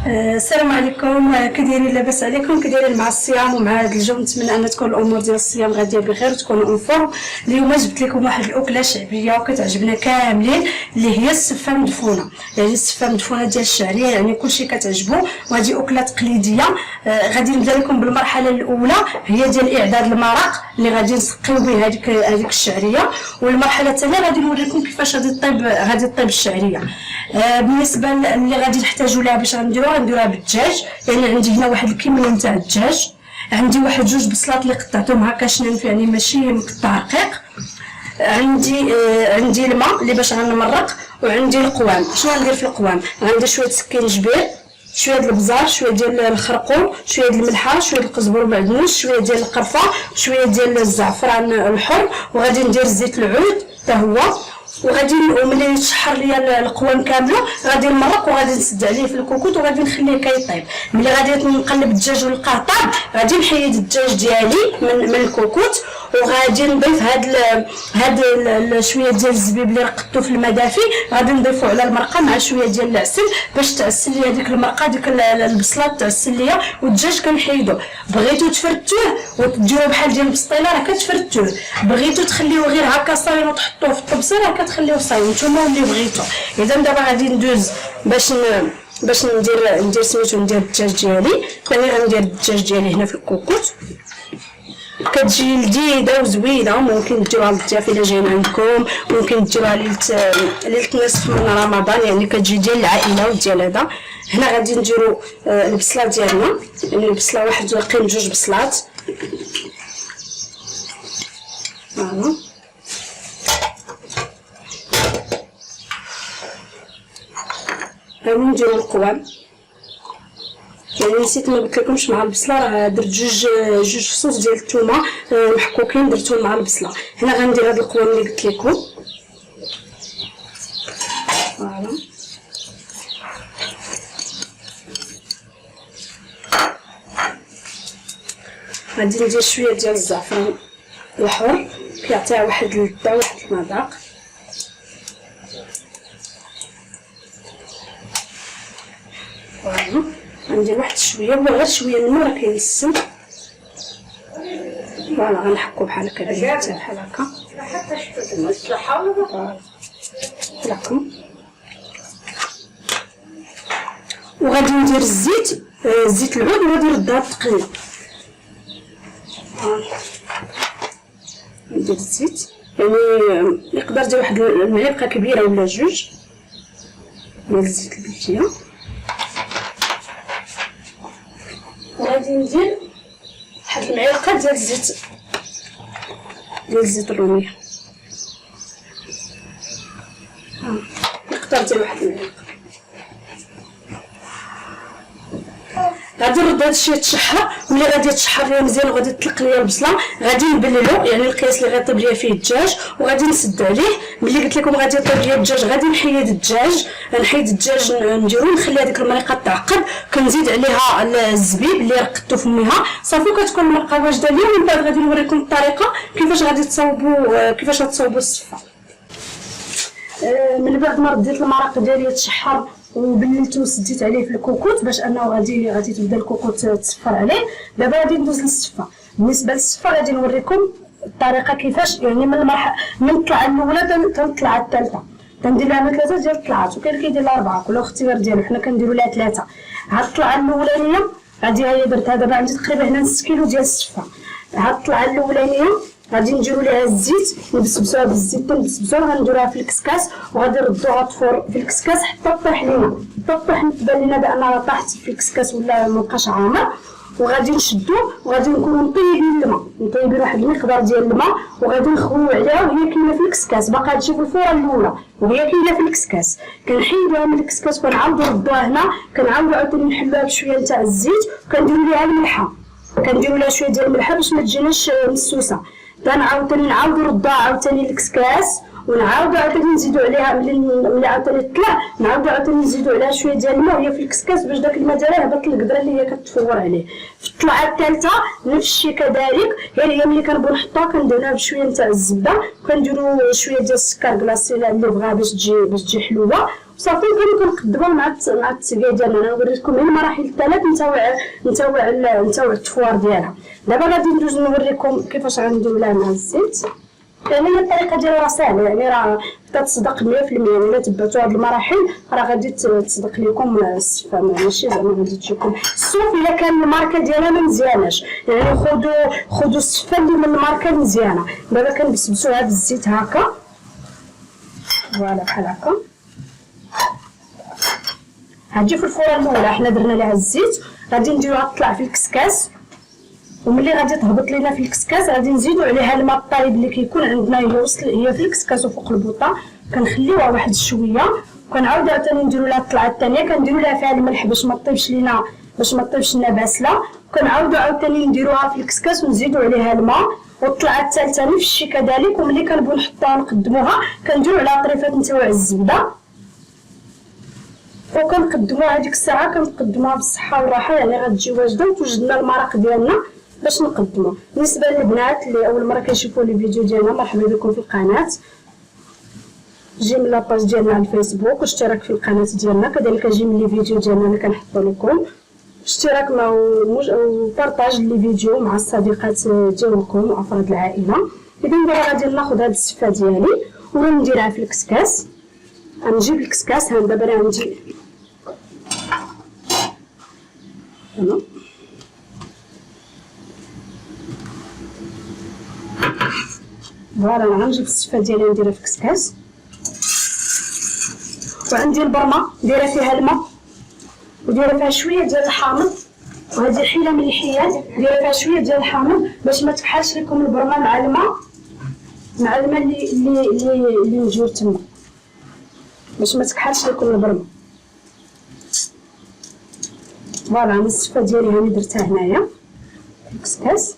السلام عليكم، كي دايرين؟ لاباس عليكم؟ كي دايرين مع الصيام ومع هذا الجو؟ نتمنى ان تكون الامور ديال الصيام غاديه بخير وتكونوا اون فورم. اليوم جبت لكم واحد الاكله شعبيه وكتعجبنا كاملين اللي هي السفه مدفونه. يعني السفه مدفونه ديال الشعريه، يعني كلشي كتعجبو، وهذه اكله تقليديه. غادي نبدا لكم بالمرحله الاولى، هي ديال اعداد المرق اللي غادي نسقيو به هذيك الشعريه، والمرحله الثانيه غادي نوريكم كيفاش غادي تطيب الشعريه. بالنسبه اللي غادي نحتاجوا لها باش غنديروها بالدجاج. يعني عندي هنا واحد الكميه نتاع الدجاج، عندي واحد جوج بصلات اللي قطعتهم هكا شنان، يعني ماشي مقطع رقيق. عندي الماء اللي باش غنمرق، وعندي القوام. شنو غندير في القوام؟ غندير شويه سكينجبير، شويه ديال البزار، شويه ديال الخرقوم، شويه ديال الملحه، شويه ديال القزبر والمعدنوس، شويه ديال القرفه، شويه ديال الزعفران الحر، وغادي ندير زيت العود حتى هو. وغادي وملي يتشحر ليا القوام كامله غادي نمرق، وغادي نسد عليه في الكوكوط، وغادي نخليه كيطيب. ملي غادي نقلب الدجاج ونلقاه طاب، غادي نحيد الدجاج ديالي من الكوكوط، وغادي نضيف هاد شويه ديال الزبيب اللي رقدته في الماء دافي، غادي نضيفو على المرقه مع شويه ديال العسل باش تعسل ليا ديك المرقه، ديك البصله تعسل ليا. والدجاج كنحيدو، بغيتو تفردوه وتديروه بحال ديال البسطيله راه كتفردوه، بغيتو تخليوه غير هكا صايم وتحطوه في الطبسه راه كتخليوه صايم، نتوما اللي بغيتو. اذا دابا غادي ندوز باش ندير سميتو، ندير الدجاج ديالي. ثاني غندير الدجاج ديالي هنا في الكوكوط، كتجي لذيذه وزوينه. ممكن ديروها للضياف الا جايين عندكم، ممكن ديروها ليله نصف من رمضان، يعني كتجي ديال العائله وديال هذا. هنا غادي نديرو البصله ديالنا، يعني البصله واحد قيم جوج بصلات. فوالا غادي نديرو القوام. يعني نسيت ما قلتلكمش مع البصله، راه درت جوج فصوص ديال الثومه محكوكين درتهم مع البصله. هنا غندير هذا القوام اللي قلت لكم. فوالا غادي ندير شويه ديال الزعفران الحر، كيعطيها واحد اللذه واحد المذاق. فوالا غندير واحد شويه، هو غير شويه الماء راه كينسم. فوالا غنحكو بحال هكا بحال هكا لكم. وغادي ندير زيت العود، وغادي نردها تقليه. ندير الزيت، يعني يقدر دير واحد المعلقه كبيره ولا جوج ديال الزيت البلديه. وغادي ندير واحد المعلقه ديال الزيت الروميه، يقدر دير واحد المعلقه. غادي نرد هادشي يتشحر، ملي غادي يتشحر ليا مزيان وغادي تطلق ليا البصله، غادي نبللو يعني القياس اللي غيطيب ليا فيه الدجاج، وغادي نسد عليه. ملي قلت لكم غادي يطيب ليا الدجاج، غادي نحيد الدجاج نديرو نخلي هذيك المرقه تعقد، كنزيد عليها الزبيب اللي رقدتو فميها صافي، كتكون المرقه واجده ليا. ومن بعد غادي نوريكم الطريقه كيفاش غتصاوبوا السفه. من بعد ما رديت المرق ديالي يتشحر وبللته وسديت عليه في الكوكوط باش انه غادي تبدا الكوكوط تصفر عليه. دابا غادي ندوز للسفه. بالنسبه للسفه غادي نوريكم الطريقه كيفاش، يعني من الطلعه الاولى تنطلع الثالثه، كندير لها 3 ديال الطلعات، وكاين اللي كيدير لها 4 كل اختيار ديالو. حنا كنديروا لها 3. هاد الطلعه الاولانيه غادي هي درتها دابا عندي تقريبا هنا نص كيلو ديال السفه. هاد الطلعه الاولانيه غادي نديروا ليها الزيت، نبسبسوها بالزيت، غنديروها في الكسكاس، وغادي نردوها تفور في الكسكاس حتى طيح لينا، تبان لنا بانها طاحت في الكسكاس ولا مابقاش عامر. وغادي نشدوه، وغادي نكونوا مطيبين الماء، مطيبين واحد المقدار ديال الماء، وغادي نخويو عليها وهي كاينه في الكسكاس. باقا هادشي في الفوره الاولى وهي كاينه في الكسكاس. كنحيدوها من الكسكاس وكنعاودو نردوها هنا، كنعاودو عاوتاني نحلوها بشويه نتاع الزيت، وكنديروا ليها الملحه، كنديروا لها شويه ديال الملحه باش ما تجيناش مسوسه. عاوتاني نعاودو نردوها عاوتاني للكسكاس، ونعاودو عاوتاني نزيدو عليها ملي عاوتاني طلع، نعاودو عاوتاني نزيدو عليها شويه ديال الماء وهي في الكسكاس باش داك الماء ديالها يهبط للقدره اللي هي كتفور عليه. في الطلعه الثالثه نفس الشيء كذلك، يعني هي ملي كنبغيو نحطوها كنديروها بشويه نتاع الزبده، وكنديرو شويه ديال السكر كلاصي اللي بغا باش تجي حلوه، صافي كنقدمو مع التسقيه ديالنا. انا وريتكم غير المراحل الثلاث نتاع التفوار ديالها. دابا غادي ندوز نوريكم كيفاش غنديرو لها مع الزيت. يعني الطريقه ديالها راه ساهله، يعني راه تصدق 100%. الا تبعتوا هاد المراحل راه غادي تصدق لكم السفه، ماشي زعما غادي تجيكم سوف الا كان الماركه ديالها ما مزياناش. يعني خذوا السفه اللي من الماركه مزيانه. دابا كنبسبسوها بالزيت هكا، فوالا بحال هكا. هادي في الفوره الاولى حنا درنا لها الزيت، غادي نديروها تطلع في الكسكاس، وملي غادي تهبط لينا في الكسكاس غادي نزيدو عليها الماء الطايب اللي كيكون عندنا هي في الكسكاس وفوق البوطه، كنخليوها واحد شويه، وكنعاودو عاوتاني نديرو لها الطلعه الثانيه، كنديرو لها فيها الملح باش ما طيبش لنا باسله، وكنعاودو عاوتاني نديروها في الكسكاس ونزيدو عليها الماء، والطلعه الثالثه نفس الشيء كذلك. وملي كنبغيو نحطوها نقدموها كنديرو عليها طريفات نتاع الزبده، وكنقدموها هذيك الساعه كنقدموها بالصحه والراحه. يعني غتجي واجده وتوجدنا المرق ديالنا باش نقدموه. بالنسبه للبنات اللي اول مره كيشوفوا لي فيديو ديالنا، مرحبا بكم في القناه. جي من لاباج ديالنا على الفيسبوك واشتراك في القناه ديالنا، كذلك جي من لي فيديو ديالنا اللي كنحطو لكم اشتراك وبارطاج لي فيديو مع الصديقات ديالكم وافراد العائله. اذا دابا غادي ناخذ هاد السفه ديالي ونديرها في الكسكاس. غنجيب الكسكاس، ها دابا راه عندي فوالا. غنجيب السفه ديالي نديرها في الكسكاس، وعندي البرمه دايره فيها الماء ودايره فيها شويه ديال الحامض، وهذه حيله من الحيل دايره فيها شويه ديال الحامض باش ما تكحلش لكم البرمه مع الماء اللي مجور تما، باش ما تكحلش لكم البرمه. فوالا انا السفه ديالي هاني درتها هنايا في الكسكاس،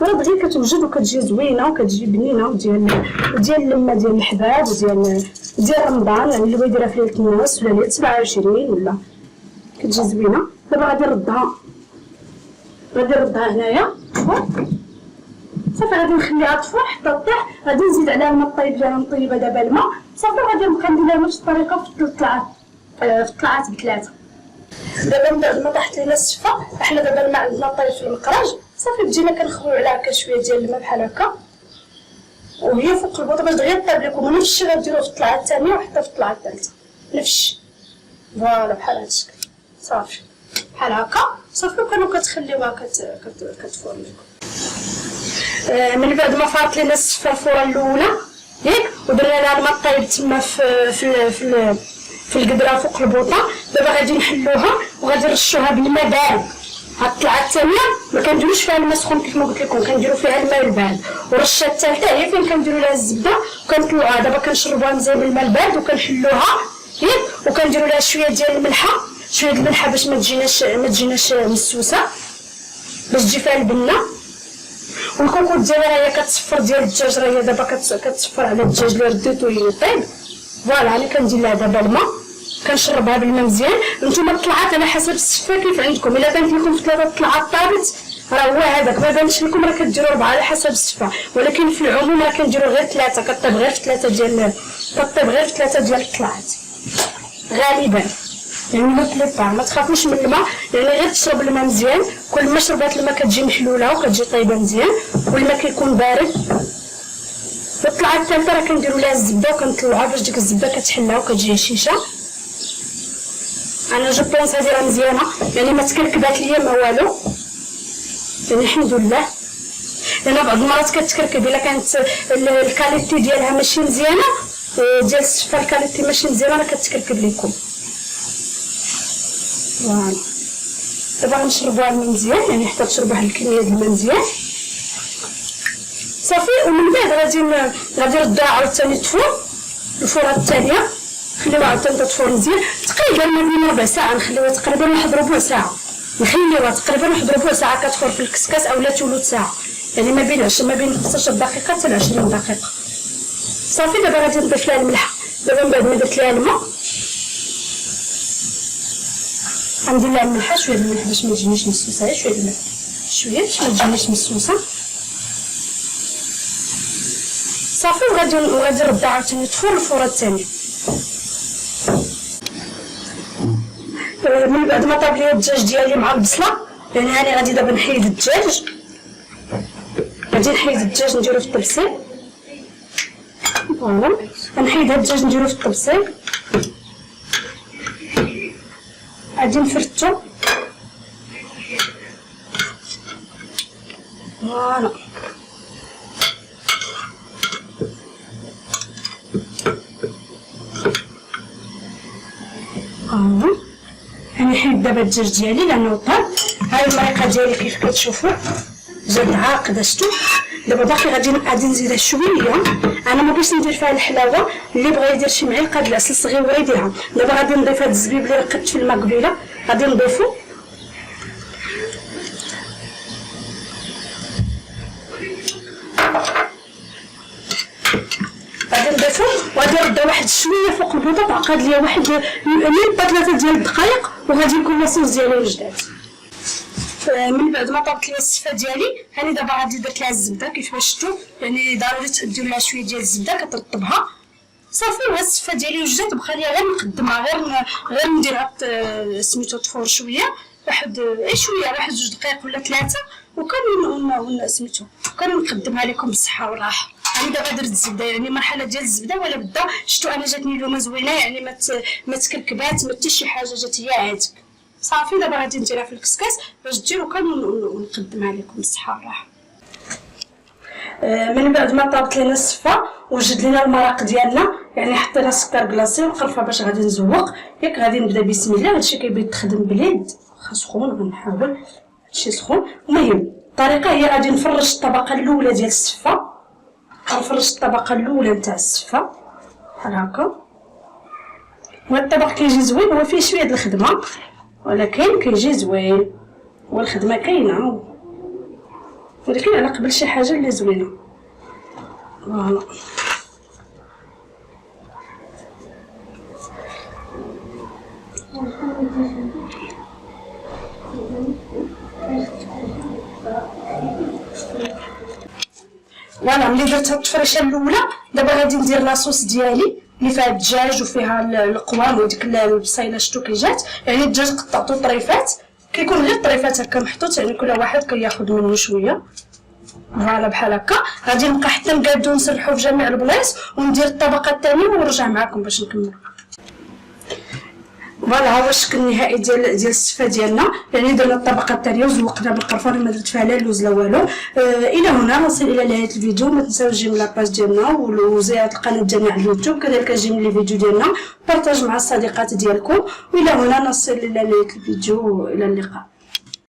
راه دغيا كتوجد وكتجي زوينه وكتجي بنينه، وديال اللمه ديال الحباب وديال رمضان، يعني اللي بغى يديرها في ليله الناس ولا ليله 27 ولا كتجي زوينه. دابا غادي نردها هنايا صافي. غادي نخليها تفور حتى طيح، غادي نزيد عليها الماء الطيب ديالها نطيبها دابا الماء صافي. غادي نبقى ندير لها نفس الطريقه في الطلعات بثلاثه. دابا من بعد ما طاحت لينا السفه، حنا دابا الماء عندنا طايب في المقراج صافي، بدينا كنخويو عليها هكا شويه ديال الماء بحال هكا، وهي فوق البوطه باش دغيا طيب لكم. ونفس الشيء غنديروه في الطلعه الثانيه وحتى في الطلعه الثالثه نفس الشيء. فوالا بحال هذا الشكل صافي بحال هكا صافي. وكانوا كتخليوها كتفور لكم. من بعد ما فارت لينا السفه الفوره الاولى ياك، ودرنا لها الماء الطايب تما في القدره فوق البوطه. دابا غادي نحلوها وغادي نرشوها بالماء بارد. هاد الطلعه الثانيه ما كنديروش فيها الماء سخون كيف ما قلت لكم، كنديرو فيها الماء البارد. والرشه الثالثه هي فين كنديرو لها الزبده وكنطلعوها. دابا كنشربوها مزيان بالماء البارد وكنحلوها ياك، وكنديرو لها شويه ديال الملحه باش ما تجيناش مسوسه، باش تجي فيها البنه. والكوكوط ديالها هي كتصفر ديال الدجاج، راه هي دابا كتصفر على الدجاج اللي رديتو يطيب. فوالا انا كندير لها دابا الماء، كنشربها بالماء مزيان. نتوما الطلعات على حسب السفه كيف عندكم، الا بانت لكم في 3 طلعات طابت راه هو هذاك، ما بانش لكم راه كديروا 4 على حسب السفه. ولكن في العموم راه كنديروا غير 3، كطيب غير في 3 ديال الطلعات غالبا. يعني ما تخافوش من الماء، يعني غير تشرب الماء مزيان. كل ما شربات الماء كتجي محلوله وكتجي طيبه مزيان، والماء كيكون بارد. الطلعه الثالثه راه كنديروا لها الزبده وكنطلعوها باش ديك الزبده كتحلها وكتجي هشيشه. انا جو بونس هادي راه مزيانه، يعني ما تكركبات ليا ما والو، يعني الحمد لله. لان بعض المرات كتكركب الا كانت الكاليتي ديالها ماشي مزيانه، ديال السفه الكاليتي ماشي مزيانه راه كتكركب لكم. فوالا دابا غنشربوها الماء مزيان، يعني حتى تشرب واحد الكميه ديال الماء مزيان صافي. ومن بعد غادي نردوها عاوتاني تفور الفوره الثانيه، نخليوها عاوتاني تفور مزيان تقريبا ما بين ربع ساعه، نخليوها تقريبا واحد ربع ساعه، نخليوها تقريبا واحد ربع ساعه كتفور في الكسكاس اولا ثلث ساعه، يعني ما بين 15 دقيقه حتى 20 دقيقه صافي. دابا غادي نضيف لها الملحه. دابا من بعد ما درت لها الماء غندير لها الملحه، شويه د الملح باش ما تجينيش مسوسه، شويه د الملح شويه باش ما تجينيش مسوسه صافي. وغادي نردها عاوتاني تفور الفوره الثانيه. من بعد ما طاب لي الدجاج ديالي مع البصله، يعني هاني غادي دابا نحيد الدجاج، غادي نحيد الدجاج نديرو في الطبسيل. فوالا غنحيد هاد الدجاج نديرو في الطبسيل، غادي نفرتو. فوالا غنحيد دابا الدجاج ديالي لانه طاب. هاي المريقه ديالي كيف كتشوفوا جات عاقده، شتو. دابا باقي غادي نزيدها شويه، انا ما بغيتش ندير فيها الحلاوه، اللي بغى يدير شي معلقه د العسل صغيره يديرها. دابا غادي نضيف هاد الزبيب اللي رقدت في الماء قبيله، غادي نضيفو. وغادي نرد واحد شويه فوق البوطه، تعقد ليا واحد من 3 ديال الدقائق وغادي يكون لاصوص ديالي وجدات. من بعد ما طابت لي السفه ديالي، هاني دابا غادي درت لها الزبده كيف ما شفتوا، يعني ضروري تدير لها شويه ديال الزبده كترطبها. صافي وها السفه ديالي وجدات، بقى لي غير نقدمها، غير نديرها سميتو تفور شويه، واحد شويه، واحد 2 دقائق ولا 3، وكان سميتو كنقدمها لكم بالصحه والراحه. انا دابا درت الزبده، يعني مرحله ديال الزبده ولا بدا. شفتوا انا جاتني اللومه زوينه، يعني ما تكركبات ما حتى شي حاجه، جات هي عاد. صافي دابا غادي نديرها في الكسكاس باش تجي ونقدمها لكم بالصحه والراحه. من بعد ما طابت لينا الصفه وجد لينا المرق ديالنا، يعني حطينا سكر كلاصي وقرفه باش غادي نزوق. ياك غادي نبدا بسم الله. هادشي كيبغي يتخدم باليد، واخا سخون غنحاول هادشي سخون. المهم الطريقه هي غادي نفرش الطبقه الاولى ديال السفه، غنفرش الطبقه الاولى نتاع السفه بحال هكا. وهاد الطبق كيجي زوين، هو فيه شويه د الخدمه ولكن كيجي زوين، والخدمه كاينه ولكن على قبل شي حاجه اللي زوينه. فوالا فوالا ملي درت هاد التفريشه الاولى، دابا غادي ندير لاصوص ديالي اللي فيها الدجاج وفيها القوام وديك البصيله. شتو كي جات، يعني الدجاج قطعتو طريفات، كيكون غير طريفات هكا محطوط، يعني كل واحد كياخذ منه شويه. فوالا بحال هكا غادي نبقى حتى نقادو نسرحو في جميع البلايص، وندير الطبقه الثانيه ونرجع معكم باش نكمل. فوالا ها هو الشكل النهائي ديال السفه ديالنا، يعني درنا الطبقه الثانيه وزوقنا بالقرفه، ما درت فيها لا اللوز لا والو. الى هنا نصل الى نهايه الفيديو. ما تنساوش تجيو من لاباج ديالنا وزياره القناه ديالنا على اليوتيوب، كذلك جيو من لي فيديو ديالنا، بارطاج مع الصديقات ديالكم. والى هنا نصل الى نهايه الفيديو، الى اللقاء.